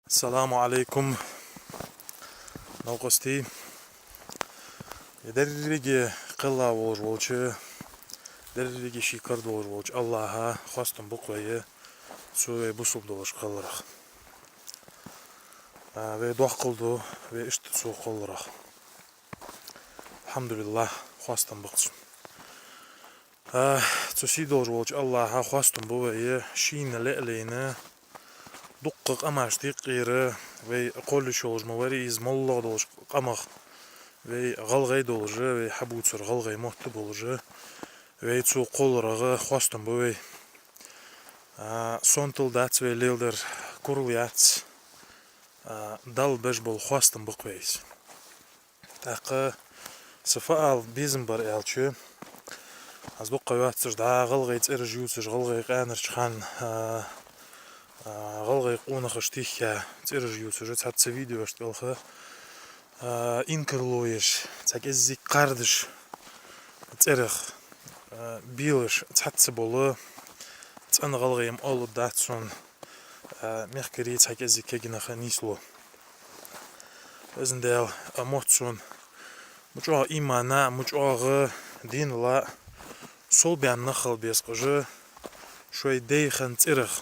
Assalamu alaikum. Nauqosti. Derrigi qilla bolçu. Derrigi şikar bolçu. Allah'a xostum buqayı suve busul doluş qılırıq. Ve dua qıldı ve işti su qılırıq. Alhamdulillah xostum buqsun. Tusi doluş bolçu Allah'a xostum buqayı şiine le'leyni دقق أماش تقيرة وي قول شولج مواري إز مالله دولج قمخ وي غلغي دولج وي حبوتر غلغي محت بولج وي تو قول رغة خواستم بوي سونتل دات وي ليلدر كورليات دال بش بول خواستم بقويس تاقا سفاال بيزن بار إلشو از بقى واتر دا غلغي ترجيوتر غلغي قانر چخان غلغي قونا خشتيخيا ترجيو تجت هات فيديو اشتغلها انكرلويش تاك ازي قاردش ترخ بيلش تحت بولا تان غلغي مقالو داتسون ميخكري تاك ازي كيجنا خنيسلو ازن ديل اموتسون مجوع ايمانا مجوع دين لا صول بيان نخل بيسقجه شوي ديخن ترخ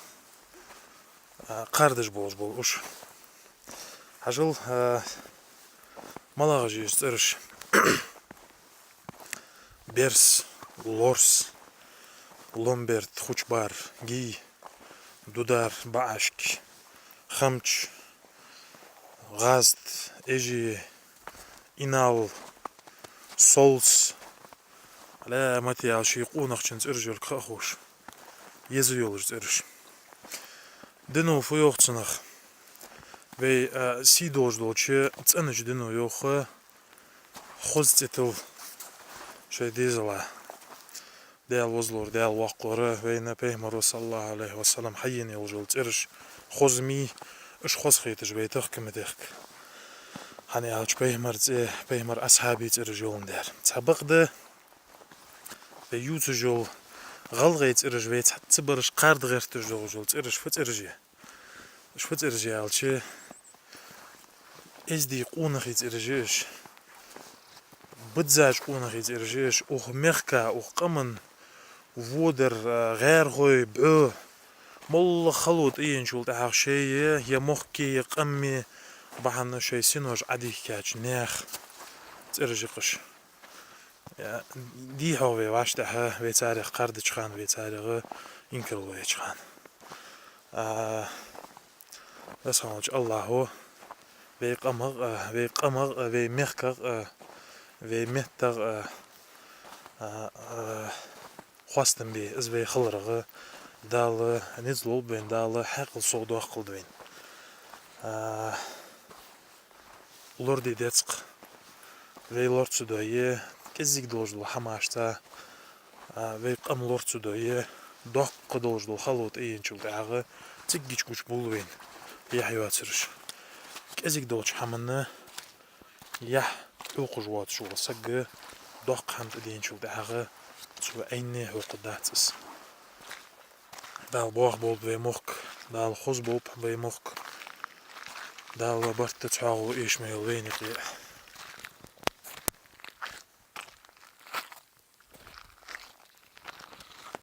قاردش بولش هجل مالاغجي يسترش берс лорс ломберт хучбар ги дудар баашк хамч газт эжи инал солс لا ماتيال شي قونخشن ترجل كخوش يزيولج ترش دنو فيوختنخ وي سيدوج دوچه تنج دنو يوخ خوزتل شي ديزلا ديال وزلور ديال وقلور وي نبيهمر صلى الله عليه وسلم حين يوجل ترش خوزمي اش خوز خيتج بيتخ كمدخك هاني هاج بيهمر اصحابي ترجولن دير تبقده ve yutujul galgayt irj ve tibirş qardgert tujul irj fut irji shfut irji alchi ezdi qunagit irjish bidzaj qunagit irjish och merka och qamen voder غير غوي بو مول خلوط اين شول تاع شي يا مخكي قمي بحنا شي سينوج عدي كاج ناخ ترجقش دي هو واشتها ويتاريخ قرد چخان ويتاريخ إنكرلو چخان بس هونج الله هو ويقمغ ويمخكغ ويمهتغ خواستن بي از وي خلرغ دال نزلو بين دال حقل صودو حقل دوين لوردي ديتق وي لورد سودويه كزيك должно хамашта وي قام لورد سودويه دق должно خلوط اينچول داغه تيجيچ كوچ بولوين يا حيواترش كزيك долж حمنا يا اوقجوات شو سق دق حمد اينچول داغه سو اينه هو قداتس دال بوخ بول وي موك دال خوز بول وي موك دال برت تعاو ايش ميل وينقي